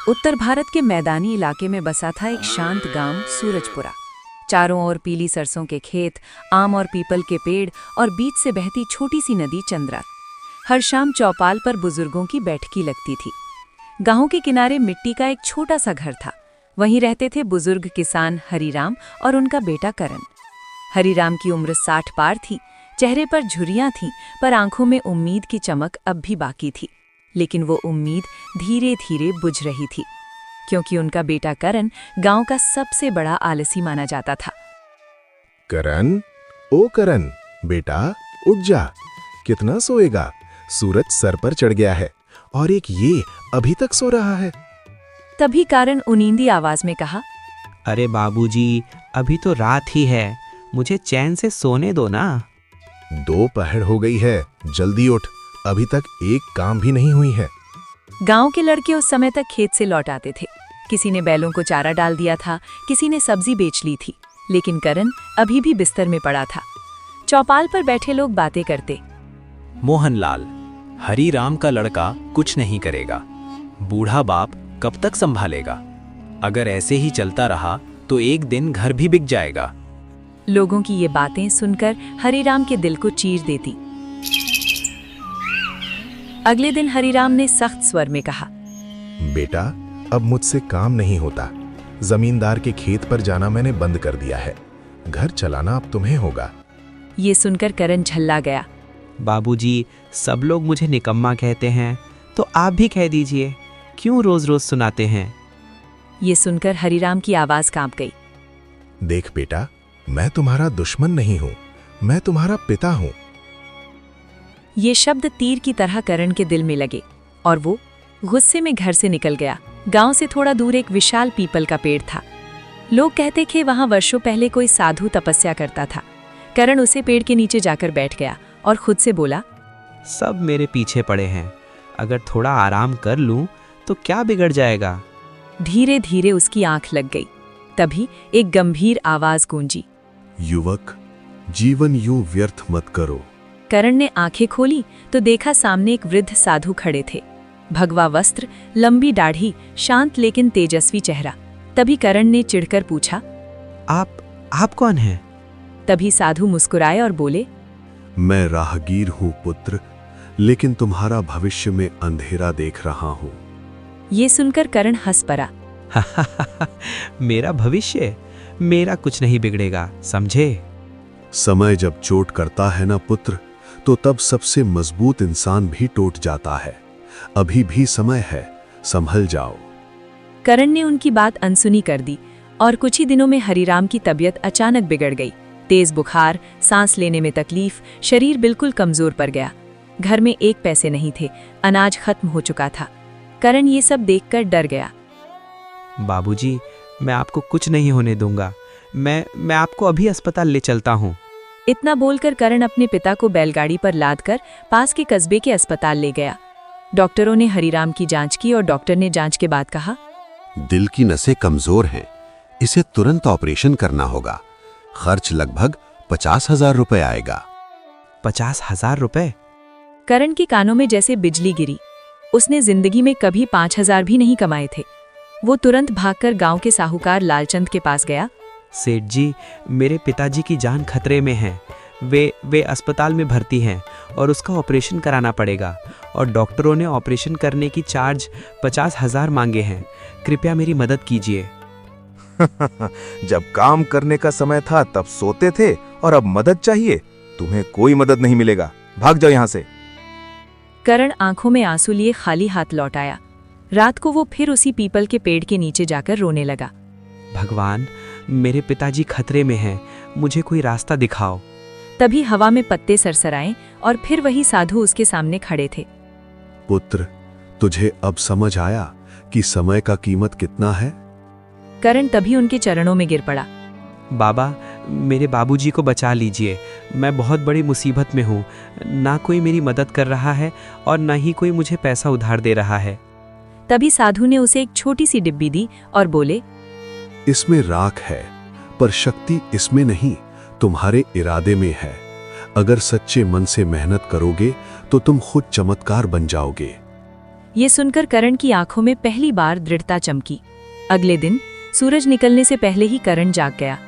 उत्तर भारत के मैदानी इलाके में बसा था एक शांत गांव सूरजपुरा। चारों ओर पीली सरसों के खेत, आम और पीपल के पेड़ और बीच से बहती छोटी सी नदी चंद्रा। हर शाम चौपाल पर बुजुर्गों की बैठकी लगती थी। गांव के किनारे मिट्टी का एक छोटा सा घर था। वहीं रहते थे बुजुर्ग किसान हरिराम और उनका बेटा करण। हरिराम की उम्र 60 पार थी। चेहरे पर झुर्रियां थीं, पर आंखों में उम्मीद की चमक अब भी बाकी थी। लेकिन वो उम्मीद धीरे धीरे बुझ रही थी, क्योंकि उनका बेटा करण गांव का सबसे बड़ा आलसी माना जाता था। करण, ओ करण, बेटा उठ जा। कितना सोएगा? सूरज सर पर चढ़ गया है और एक ये अभी तक सो रहा है। तभी करण उनींदी आवाज में कहा, अरे बाबूजी, अभी तो रात ही है, मुझे चैन से सोने दो ना। 2 पहर हो गई है, जल्दी उठ, अभी तक एक काम भी नहीं हुई है। गांव के लड़के उस समय तक खेत से लौट आते थे। किसी ने बैलों को चारा डाल दिया था, किसी ने सब्जी बेच ली थी, लेकिन करण अभी भी बिस्तर में पड़ा था। चौपाल पर बैठे लोग बातें करते। मोहनलाल, हरिराम का लड़का कुछ नहीं करेगा। बूढ़ा बाप कब तक संभालेगा? अगर ऐसे ही चलता रहा तो एक दिन घर भी बिक जाएगा। लोगों की ये बातें सुनकर हरिराम के दिल को चीर देती। अगले दिन हरिराम ने सख्त स्वर में कहा, बेटा, अब मुझसे काम नहीं होता। जमींदार के खेत पर जाना मैंने बंद कर दिया है। घर चलाना अब तुम्हें होगा। ये सुनकर करण झल्ला गया। बाबूजी, सब लोग मुझे निकम्मा कहते हैं, तो आप भी कह दीजिए, क्यों रोज रोज सुनाते हैं? ये सुनकर हरिराम की आवाज कांप गई। देख बेटा, मैं तुम्हारा दुश्मन नहीं हूं, मैं तुम्हारा पिता हूं। ये शब्द तीर की तरह करण के दिल में लगे और वो गुस्से में घर से निकल गया। गांव से थोड़ा दूर एक विशाल पीपल का पेड़ था। लोग कहते थे वहां वर्षों पहले कोई साधु तपस्या करता था। करण उसे पेड़ के नीचे जाकर बैठ गया और खुद से बोला, सब मेरे पीछे पड़े हैं, अगर थोड़ा आराम कर लूं तो क्या बिगड़ जाएगा? धीरे धीरे उसकी आंख लग गई। तभी एक गंभीर आवाज गूंजी, युवक, जीवन यूं व्यर्थ मत करो। करण ने आंखें खोली तो देखा सामने एक वृद्ध साधु खड़े थे। भगवा वस्त्र, लंबी दाढ़ी, शांत लेकिन तेजस्वी चेहरा। तभी करण ने चिढ़कर पूछा, आप कौन हैं? तभी साधु मुस्कुराए और बोले, मैं राहगीर हूं पुत्र, लेकिन तुम्हारा भविष्य में अंधेरा देख रहा हूं। ये सुनकर करण हंस पड़ा। मेरा भविष्य? मेरा कुछ नहीं बिगड़ेगा, समझे? समय जब चोट करता है ना पुत्र, तो तब सबसे मजबूत इंसान भी टूट जाता है। अभी भी समय है, संभल जाओ। करण ने उनकी बात अनसुनी कर दी और कुछ ही दिनों में हरिराम की तबीयत अचानक बिगड़ गई। तेज बुखार, सांस लेने में तकलीफ, शरीर बिल्कुल कमजोर पड़ गया। घर में 1 पैसे नहीं थे, अनाज खत्म हो चुका था। करण ये सब देखकर डर गया। बाबूजी, मैं आपको कुछ नहीं होने दूंगा। मैं आपको अभी अस्पताल ले चलता हूँ। इतना बोलकर करण अपने पिता को बैलगाड़ी पर लादकर पास के कस्बे के अस्पताल ले गया। डॉक्टरों ने हरिराम की जांच की और डॉक्टर ने जांच के बाद कहा, दिल की नसें कमजोर हैं, इसे तुरंत ऑपरेशन करना होगा। खर्च लगभग 50,000 रुपए आएगा। 50,000 रुपए? करण के कानों में जैसे बिजली गिरी। उसने जिंदगी में कभी 5,000 भी नहीं कमाए थे। वो तुरंत भागकर गांव के साहूकार लालचंद के पास गया। सेठ जी, मेरे पिताजी की जान खतरे में है। वे अस्पताल में भर्ती हैं और उसका ऑपरेशन कराना पड़ेगा, और डॉक्टरों ने ऑपरेशन करने की चार्ज 50,000 मांगे हैं। कृपया मेरी मदद कीजिए। जब काम करने का समय था तब सोते थे और अब मदद चाहिए? तुम्हें कोई मदद नहीं मिलेगा, भाग जाओ यहां से। करण आंखों में आंसू लिए खाली हाथ लौट आया। रात को वो फिर उसी पीपल के पेड़ के नीचे जाकर रोने लगा। भगवान, मेरे पिताजी खतरे में हैं, मुझे कोई रास्ता दिखाओ। तभी हवा में पत्ते सरसराए और फिर वही साधु उसके सामने खड़े थे। पुत्र, तुझे अब समझ आया कि समय का कीमत कितना है? करण तभी उनके चरणों में गिर पड़ा। बाबा, मेरे बाबूजी को बचा लीजिए। मैं बहुत बड़ी मुसीबत में हूँ। ना कोई मेरी मदद कर रहा है और ना ही कोई मुझे पैसा उधार दे रहा है। तभी साधु ने उसे एक छोटी सी डिब्बी दी और बोले, इसमें राख है, पर शक्ति इसमें नहीं, तुम्हारे इरादे में है। अगर सच्चे मन से मेहनत करोगे तो तुम खुद चमत्कार बन जाओगे। ये सुनकर करण की आंखों में पहली बार दृढ़ता चमकी। अगले दिन सूरज निकलने से पहले ही करण जाग गया।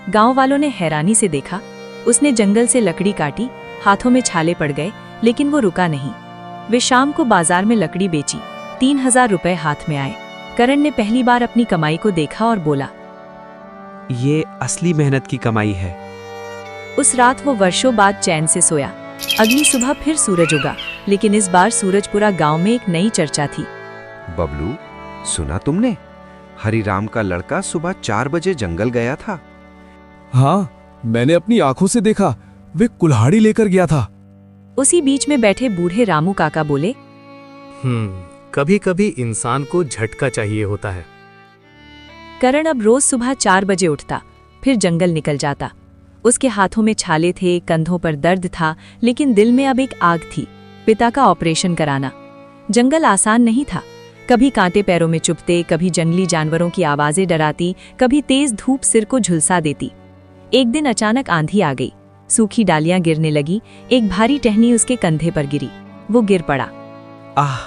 गांव वालों ने हैरानी से देखा। उसने जंगल से लकड़ी काटी, हाथों में छाले पड़ गए, लेकिन वो रुका नहीं। वे शाम को बाजार में लकड़ी बेची। 3000 रुपए हाथ में आए। करण ने पहली बार अपनी कमाई को देखा और बोला, ये असली मेहनत की कमाई है। उस रात वो वर्षों बाद चैन से सोया। अगली सुबह फिर सूरज उगा, लेकिन इस बार सूरजपुरा गांव में एक नई चर्चा थी। बबलू, सुना तुमने? हरिराम का लड़का सुबह 4 बजे जंगल गया था। हाँ, मैंने अपनी आंखों से देखा। वे कुल्हाड़ी लेकर गया था। उसी बीच में बैठे बूढ़े रामू काका बोले, कभी कभी इंसान को झटका चाहिए होता है। करण अब रोज सुबह 4 बजे उठता, फिर जंगल निकल जाता। उसके हाथों में छाले थे, कंधों पर दर्द था, लेकिन दिल में अब एक आग थी, पिता का ऑपरेशन कराना। जंगल आसान नहीं था। कभी कांटे पैरों में चुभते, कभी जंगली जानवरों की आवाजें डराती, कभी तेज धूप सिर को झुलसा देती। एक दिन अचानक आंधी आ गई। सूखी डालियां गिरने लगी। एक भारी टहनी उसके कंधे पर गिरी। वो गिर पड़ा। आह!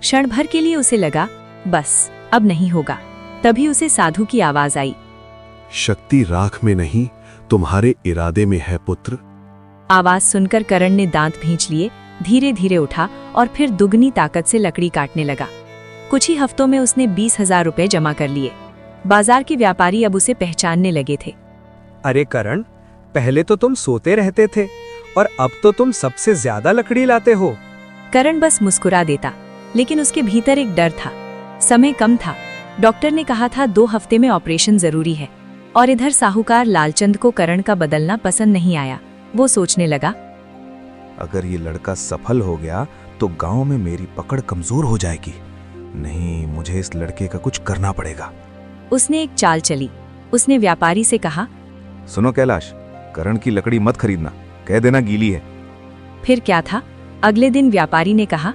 क्षण भर के लिए उसे लगा, बस अब नहीं होगा। तभी उसे साधु की आवाज आई, शक्ति राख में नहीं, तुम्हारे इरादे में है पुत्र। आवाज सुनकर करण ने दांत भींच लिए, धीरे धीरे उठा और फिर दुगनी ताकत से लकड़ी काटने लगा। कुछ ही हफ्तों में उसने 20,000 रुपए जमा कर लिए। बाजार के व्यापारी अब उसे पहचानने लगे थे। अरे करण, पहले तो तुम सोते रहते थे और अब तो तुम सबसे ज्यादा लकड़ी लाते हो। करण बस मुस्कुरा देता, लेकिन उसके भीतर एक डर था। समय कम था। डॉक्टर ने कहा था 2 हफ्ते में ऑपरेशन जरूरी है। और इधर साहूकार लालचंद को करण का बदलना पसंद नहीं आया। वो सोचने लगा, अगर ये लड़का सफल हो गया तो गांव में मेरी पकड़ कमजोर हो जाएगी। नहीं, मुझे इस लड़के का कुछ करना पड़ेगा। उसने एक चाल चली। उसने व्यापारी से कहा, सुनो कैलाश, करण की लकड़ी मत खरीदना, कह देना गीली है। फिर क्या था, अगले दिन व्यापारी ने कहा,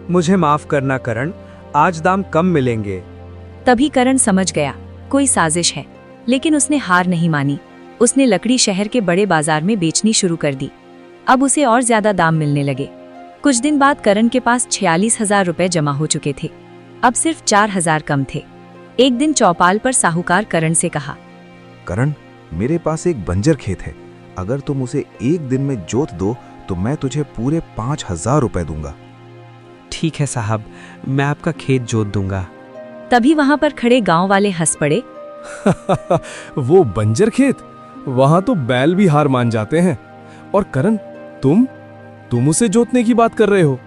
मुझे माफ करना करण, आज दाम कम मिलेंगे। तभी करण समझ गया कोई साजिश है, लेकिन उसने हार नहीं मानी। उसने लकड़ी शहर के बड़े बाजार में बेचनी शुरू कर दी। अब उसे और ज्यादा दाम मिलने लगे। कुछ दिन बाद करण के पास 46,000 रुपए जमा हो चुके थे। अब सिर्फ 4,000 कम थे। एक दिन चौपाल पर साहूकार करण से कहा, करण, मेरे पास एक बंजर खेत है। अगर तुम उसे 1 दिन में जोत दो तो मैं तुझे पूरे 5,000 रुपए दूंगा। ठीक है साहब, मैं आपका खेत जोत दूंगा। तभी वहां पर खड़े गांव वाले हंस पड़े। वो बंजर खेत, वहां तो बैल भी हार मान जाते हैं। और करण, तुम उसे जोतने की बात कर रहे हो?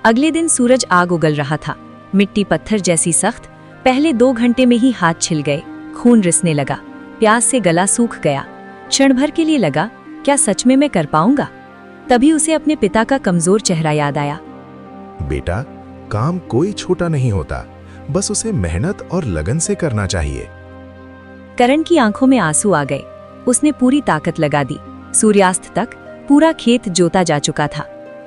अगले दिन सूरज आग उगल रहा था। मिट्टी पत्थर जैसी सख्त। पहले 2 घंटे में ही हाथ छिल गए। खून रिसने लगा। प्यास से गला सूख गया। क्षण भर के लिए लगा, क्या सच में मैं कर पाऊंगा? तभी उसे अपने पिता का कमजोर चेहरा याद आया। बेटा, काम कोई छोटा नहीं होता, बस उसे मेहनत और लगन से करना चाहिए। करण की आंखों में आंसू आ गए। उसने पूरी ताकत लगा दी। सूर्यास्त तक पूरा खेत जोता जा चुका था।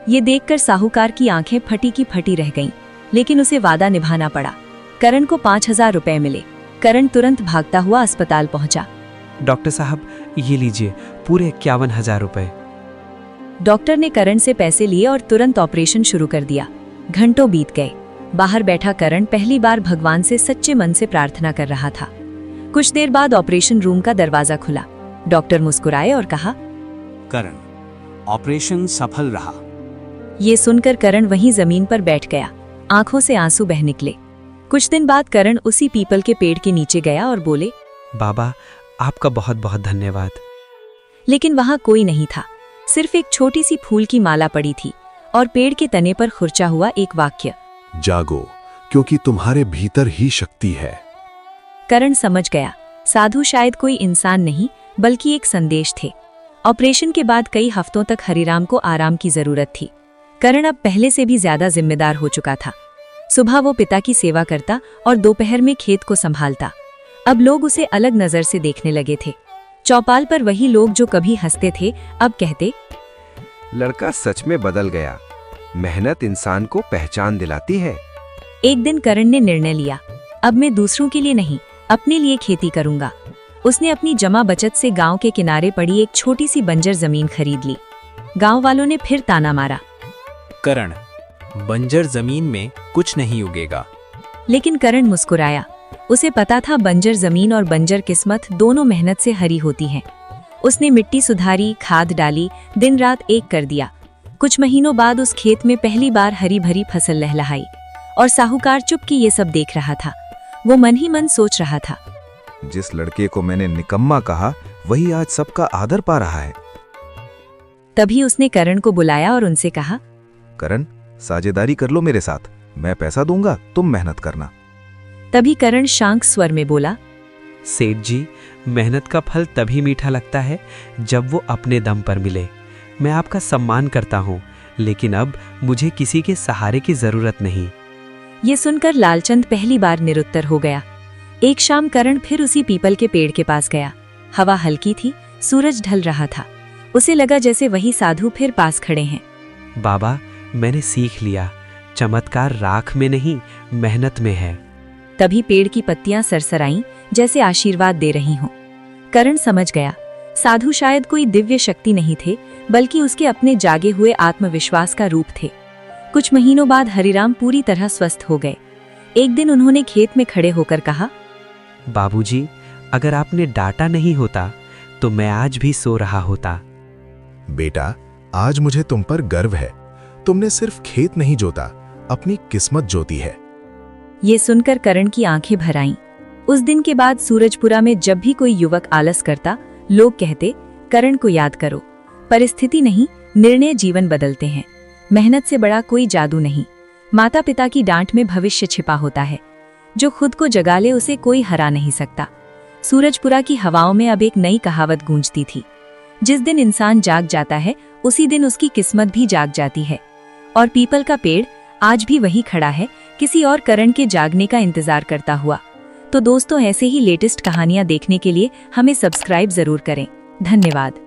ये देखकर साहूकार की आंखें फटी की फटी रह गईं, लेकिन उसे वादा निभाना पड़ा। करण को 5,000 रुपए मिले। करण तुरंत भागता हुआ अस्पताल पहुंचा। डॉक्टर साहब, ये लीजिए पूरे 51,000 रुपए। डॉक्टर ने करण से पैसे लिए और तुरंत ऑपरेशन शुरू कर दिया। घंटों बीत गए। बाहर बैठा करण पहली बार भगवान से सच्चे मन से प्रार्थना कर रहा था। कुछ देर बाद ऑपरेशन रूम का दरवाजा खुला। डॉक्टर मुस्कुराए और कहा, करण, ऑपरेशन सफल रहा। ये सुनकर करण वहीं जमीन पर बैठ गया। आंखों से आंसू बह निकले। कुछ दिन बाद करण उसी पीपल के पेड़ के नीचे गया और बोले, बाबा, आपका बहुत बहुत धन्यवाद। लेकिन वहां कोई नहीं था। सिर्फ एक छोटी सी फूल की माला पड़ी थी और पेड़ के तने पर खुरचा हुआ एक वाक्य, जागो, क्योंकि तुम्हारे भीतर ही शक्ति है। करण समझ गया, साधु शायद कोई इंसान नहीं बल्कि एक संदेश थे। ऑपरेशन के बाद कई हफ्तों तक हरिराम को आराम की जरूरत थी। करण अब पहले से भी ज्यादा जिम्मेदार हो चुका था। सुबह वो पिता की सेवा करता और दोपहर में खेत को संभालता। अब लोग उसे अलग नजर से देखने लगे थे। चौपाल पर वही लोग जो कभी हंसते थे अब कहते, लड़का सच में बदल गया। मेहनत इंसान को पहचान दिलाती है। एक दिन करण ने निर्णय लिया, अब मैं दूसरों के लिए नहीं, अपने लिए खेती करूंगा। उसने अपनी जमा बचत से गांव के किनारे पड़ी एक छोटी सी बंजर जमीन खरीद ली। गांव वालों ने फिर ताना मारा, करण, बंजर जमीन में कुछ नहीं उगेगा। लेकिन करण मुस्कुराया। उसे पता था बंजर जमीन और बंजर किस्मत दोनों मेहनत से हरी होती हैं। उसने मिट्टी सुधारी, खाद डाली, दिन रात एक कर दिया। कुछ महीनों बाद उस खेत में पहली बार हरी भरी फसल लहलहाई और साहूकार चुपके ये सब देख रहा था। वो मन ही मन सोच रहा था, जिस लड़के को मैंने निकम्मा कहा वही आज सबका आदर पा रहा है। तभी उसने करण को बुलाया और उनसे कहा, करण, साझेदारी कर लो मेरे साथ, मैं पैसा दूंगा, तुम मेहनत करना। तभी करण शांत स्वर में बोला, सेठ जी, मेहनत का फल तभी मीठा लगता है जब वो अपने दम पर मिले। मैं आपका सम्मान करता हूँ, लेकिन अब मुझे किसी के सहारे की जरूरत नहीं। ये सुनकर लालचंद पहली बार निरुत्तर हो गया। एक शाम करण फिर उसी पीपल के पेड़ के पास गया। हवा हल्की थी, सूरज ढल रहा था। उसे लगा जैसे वही साधु फिर पास खड़े हैं। बाबा, मैंने सीख लिया, चमत्कार राख में नहीं, मेहनत में है। तभी पेड़ की पत्तियां सरसराईं, जैसे आशीर्वाद दे रही हों। करण समझ गया, साधु शायद कोई दिव्य शक्ति नहीं थे, बल्कि उसके अपने जागे हुए आत्मविश्वास का रूप थे। कुछ महीनों बाद हरिराम पूरी तरह स्वस्थ हो गए। एक दिन उन्होंने खेत में खड़े होकर कहा, बाबूजी, अगर आपने डांटा नहीं होता तो मैं आज भी सो रहा होता। बेटा, आज मुझे तुम पर गर्व है। तुमने सिर्फ खेत नहीं जोता, अपनी किस्मत जोती है। ये सुनकर करण की आंखें भर आईं। उस दिन के बाद सूरजपुरा में जब भी कोई युवक आलस करता, लोग कहते, करण को याद करो। परिस्थिति नहीं, निर्णय जीवन बदलते हैं। मेहनत से बड़ा कोई जादू नहीं। माता पिता की डांट में भविष्य छिपा होता है। जो खुद को जगा ले उसे कोई हरा नहीं सकता। सूरजपुरा की हवाओं में अब एक नई कहावत गूंजती थी, जिस दिन इंसान जाग जाता है उसी दिन उसकी किस्मत भी जाग जाती है। और पीपल का पेड़ आज भी वही खड़ा है, किसी और करण के जागने का इंतजार करता हुआ। तो दोस्तों, ऐसे ही लेटेस्ट कहानियां देखने के लिए हमें सब्सक्राइब जरूर करें। धन्यवाद।